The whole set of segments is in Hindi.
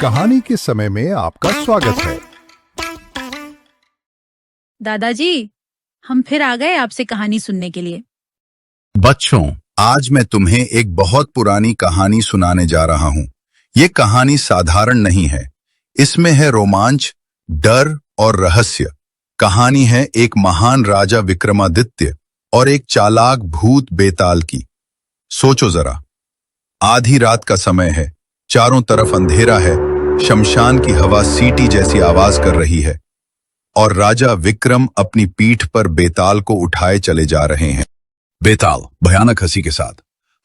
कहानी के समय में आपका स्वागत है। दादाजी, हम फिर आ गए आपसे कहानी सुनने के लिए। बच्चों, आज मैं तुम्हें एक बहुत पुरानी कहानी सुनाने जा रहा हूं। ये कहानी साधारण नहीं है। इसमें है रोमांच, डर और रहस्य। कहानी है एक महान राजा विक्रमादित्य और एक चालाक भूत बेताल की। सोचो जरा, आधी रात का समय है, चारों तरफ अंधेरा है, शमशान की हवा सीटी जैसी आवाज कर रही है और राजा विक्रम अपनी पीठ पर बेताल को उठाए चले जा रहे हैं। बेताल भयानक हंसी के साथ,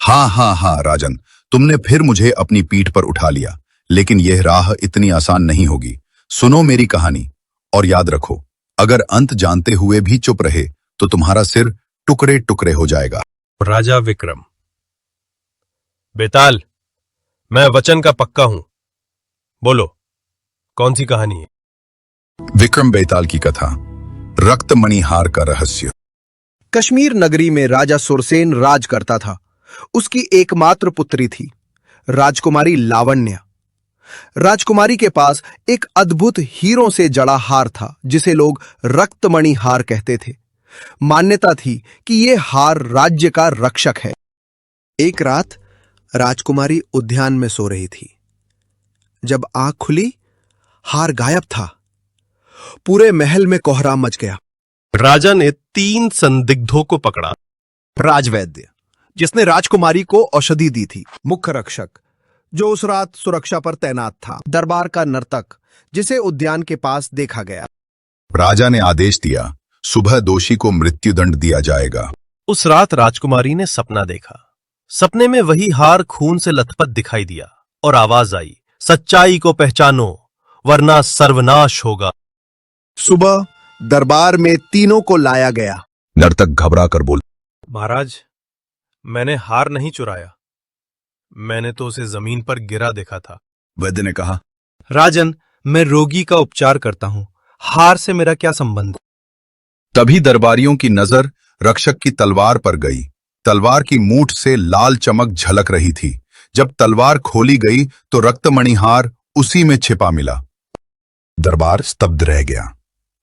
हाँ हाँ हाँ राजन, तुमने फिर मुझे अपनी पीठ पर उठा लिया, लेकिन यह राह इतनी आसान नहीं होगी। सुनो मेरी कहानी और याद रखो, अगर अंत जानते हुए भी चुप रहे तो तुम्हारा सिर टुकड़े टुकड़े हो जाएगा। राजा विक्रम। बेताल, मैं वचन का पक्का हूं। बोलो, कौन सी कहानी है? विक्रम बेताल की कथा, रक्तमणि हार का रहस्य। कश्मीर नगरी में राजा सुरसेन राज करता था। उसकी एकमात्र पुत्री थी, राजकुमारी लावण्य। राजकुमारी के पास एक अद्भुत हीरों से जड़ा हार था, जिसे लोग रक्तमणि हार कहते थे। मान्यता थी कि यह हार राज्य का रक्षक है। एक रात राजकुमारी उद्यान में सो रही थी। जब आंख खुली, हार गायब था। पूरे महल में कोहराम मच गया। राजा ने 3 संदिग्धों को पकड़ा। राजवैद्य, जिसने राजकुमारी को औषधि दी थी। मुख्य रक्षक, जो उस रात सुरक्षा पर तैनात था। दरबार का नर्तक, जिसे उद्यान के पास देखा गया। राजा ने आदेश दिया, सुबह दोषी को मृत्युदंड दिया जाएगा। उस रात राजकुमारी ने सपना देखा। सपने में वही हार खून से लथपथ दिखाई दिया और आवाज आई, सच्चाई को पहचानो वरना सर्वनाश होगा। सुबह दरबार में तीनों को लाया गया। नर्तक घबरा कर बोल, महाराज, मैंने हार नहीं चुराया, मैंने तो उसे जमीन पर गिरा देखा था। वैद्य ने कहा, राजन, मैं रोगी का उपचार करता हूं, हार से मेरा क्या संबंध? तभी दरबारियों की नजर रक्षक की तलवार पर गई। तलवार की मूठ से लाल चमक झलक रही थी। जब तलवार खोली गई तो रक्तमणि हार उसी में छिपा मिला। दरबार स्तब्ध रह गया।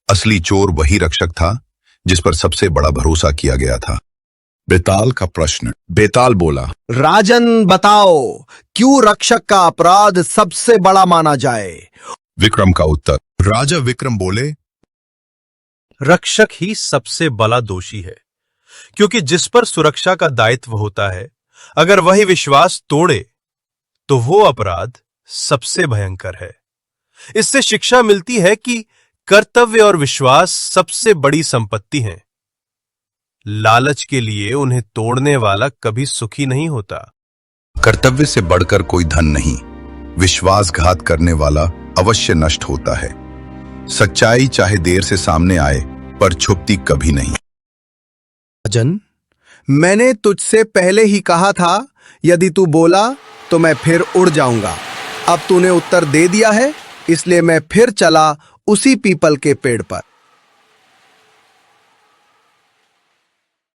असली चोर वही रक्षक था जिस पर सबसे बड़ा भरोसा किया गया था। बेताल का प्रश्न। बेताल बोला, राजन बताओ, क्यों रक्षक का अपराध सबसे बड़ा माना जाए? विक्रम का उत्तर। राजा विक्रम बोले, रक्षक ही सबसे बड़ा दोषी है, क्योंकि जिस पर सुरक्षा का दायित्व होता है, अगर वही विश्वास तोड़े तो वो अपराध सबसे भयंकर है। इससे शिक्षा मिलती है कि कर्तव्य और विश्वास सबसे बड़ी संपत्ति हैं। लालच के लिए उन्हें तोड़ने वाला कभी सुखी नहीं होता। कर्तव्य से बढ़कर कोई धन नहीं। विश्वासघात करने वाला अवश्य नष्ट होता है। सच्चाई चाहे देर से सामने आए, पर छुपती कभी नहीं। राजन, मैंने तुझसे पहले ही कहा था, यदि तू बोला तो मैं फिर उड़ जाऊंगा। अब तूने उत्तर दे दिया है, इसलिए मैं फिर चला उसी पीपल के पेड़ पर।